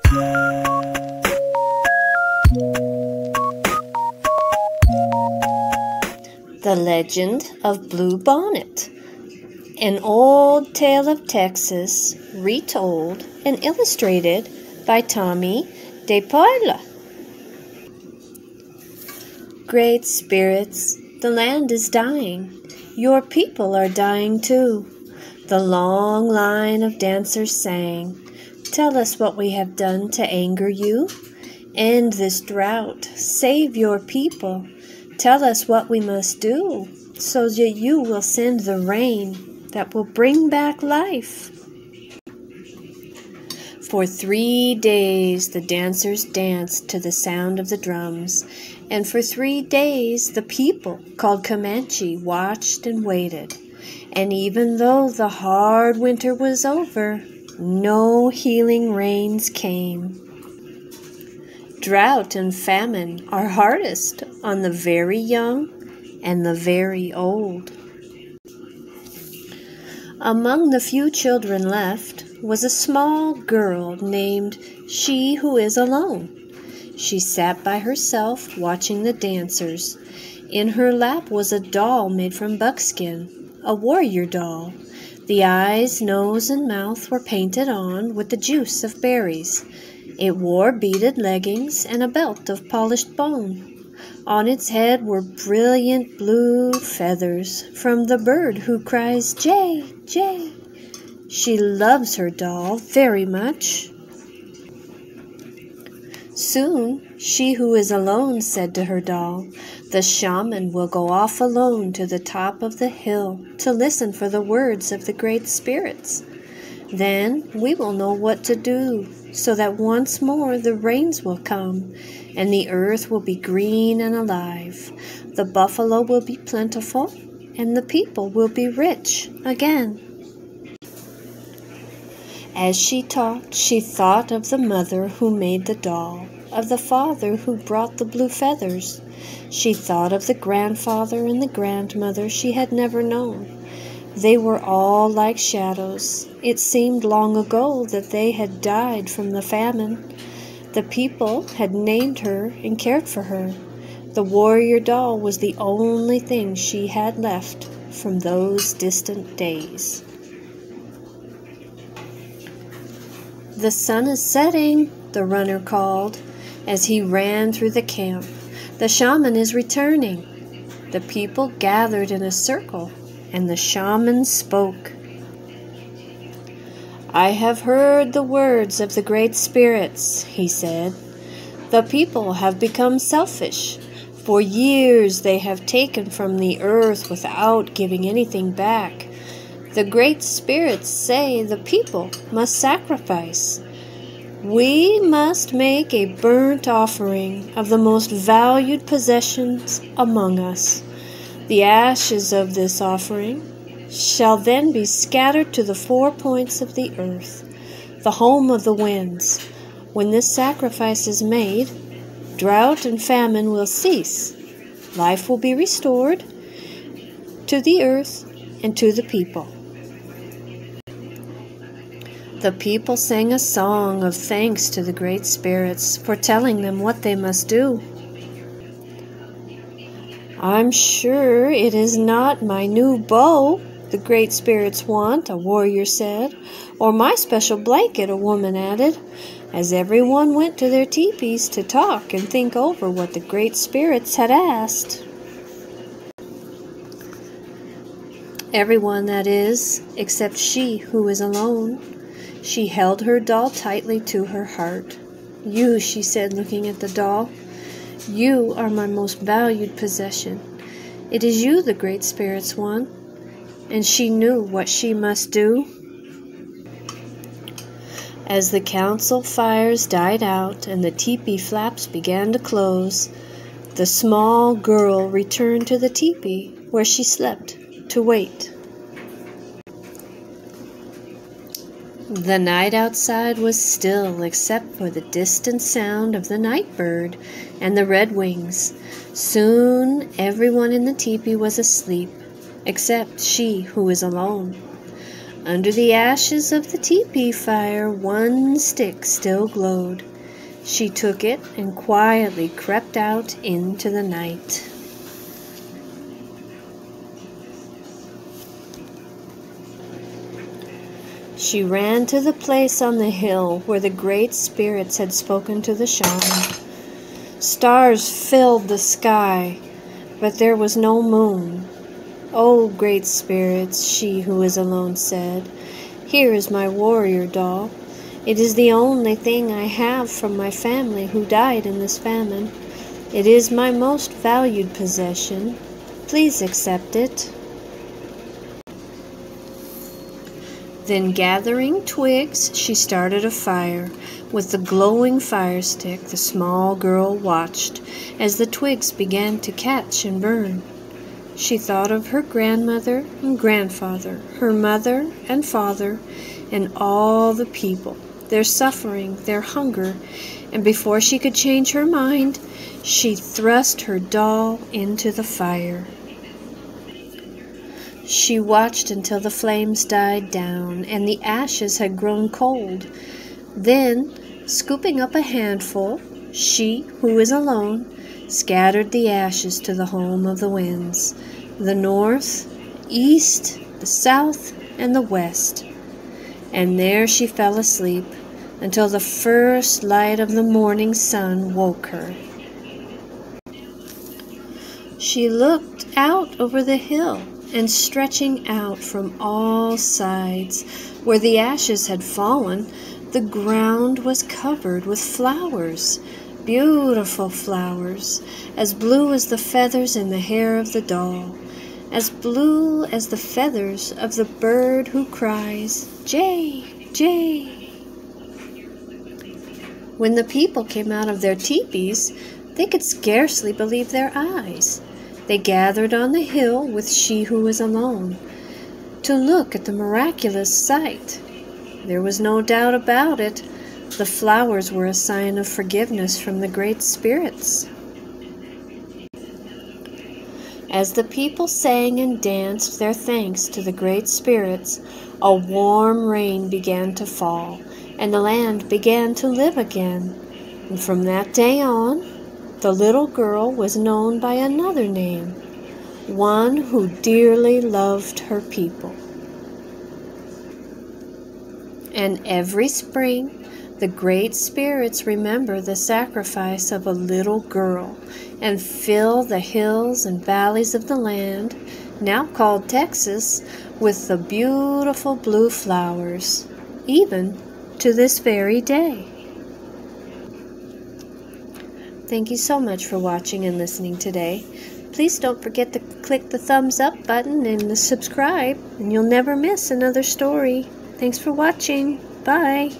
The Legend of BlueBonnet, an old tale of Texas, retold and illustrated by Tommy DePaula. Great spirits, the land is dying. Your people are dying too. The long line of dancers sang, "Tell us what we have done to anger you. End this drought, save your people. Tell us what we must do, so that you will send the rain that will bring back life." For 3 days the dancers danced to the sound of the drums, and for 3 days the people, called Comanche, watched and waited. And even though the hard winter was over, no healing rains came. Drought and famine are hardest on the very young and the very old. Among the few children left was a small girl named She Who Is Alone. She sat by herself watching the dancers. In her lap was a doll made from buckskin, a warrior doll. The eyes, nose, and mouth were painted on with the juice of berries. It wore beaded leggings and a belt of polished bone. On its head were brilliant blue feathers from the bird who cries, "Jay, Jay." She loves her doll very much. Soon, She Who Is Alone said to her doll, "The shaman will go off alone to the top of the hill to listen for the words of the great spirits. Then we will know what to do, so that once more the rains will come, and the earth will be green and alive. The buffalo will be plentiful, and the people will be rich again." As she talked, she thought of the mother who made the doll, of the father who brought the blue feathers. She thought of the grandfather and the grandmother she had never known. They were all like shadows. It seemed long ago that they had died from the famine. The people had named her and cared for her. The warrior doll was the only thing she had left from those distant days. "The sun is setting," the runner called as he ran through the camp. "The shaman is returning." The people gathered in a circle, and the shaman spoke. "I have heard the words of the great spirits," he said. "The people have become selfish. For years they have taken from the earth without giving anything back. The great spirits say the people must sacrifice. We must make a burnt offering of the most valued possessions among us. The ashes of this offering shall then be scattered to the 4 points of the earth, the home of the winds. When this sacrifice is made, drought and famine will cease. Life will be restored to the earth and to the people." The people sang a song of thanks to the great spirits for telling them what they must do. "I'm sure it is not my new bow the great spirits want," a warrior said. "Or my special blanket," a woman added, as everyone went to their teepees to talk and think over what the great spirits had asked. Everyone, that is, except She Who Is Alone. She held her doll tightly to her heart. "You," she said, looking at the doll, "you are my most valued possession. It is you the great spirits want." And she knew what she must do. As the council fires died out and the teepee flaps began to close, the small girl returned to the teepee where she slept to wait. The night outside was still except for the distant sound of the night bird and the redwings. Soon everyone in the teepee was asleep, except She Who Was Alone. Under the ashes of the teepee fire, one stick still glowed. She took it and quietly crept out into the night. She ran to the place on the hill where the great spirits had spoken to the shaman. Stars filled the sky, but there was no moon. "Oh, great spirits," she who is alone said, "here is my warrior doll. It is the only thing I have from my family who died in this famine. It is my most valued possession. Please accept it." Then, gathering twigs, she started a fire. With the glowing fire stick, the small girl watched as the twigs began to catch and burn. She thought of her grandmother and grandfather, her mother and father, and all the people, their suffering, their hunger, and before she could change her mind, she thrust her doll into the fire. She watched until the flames died down and the ashes had grown cold. Then, scooping up a handful, she, who is alone, scattered the ashes to the home of the winds, the north, east, the south, and the west. And there she fell asleep until the first light of the morning sun woke her. She looked out over the hill, and stretching out from all sides, where the ashes had fallen, the ground was covered with flowers, beautiful flowers, as blue as the feathers in the hair of the doll, as blue as the feathers of the bird who cries, "Jay, Jay." When the people came out of their teepees, they could scarcely believe their eyes. They gathered on the hill with she who was alone, to look at the miraculous sight. There was no doubt about it. The flowers were a sign of forgiveness from the great spirits. As the people sang and danced their thanks to the great spirits, a warm rain began to fall, and the land began to live again. And from that day on, the little girl was known by another name, one who dearly loved her people. And every spring, the great spirits remember the sacrifice of a little girl and fill the hills and valleys of the land, now called Texas, with the beautiful blue flowers, even to this very day. Thank you so much for watching and listening today. Please don't forget to click the thumbs up button and the subscribe, and you'll never miss another story. Thanks for watching. Bye.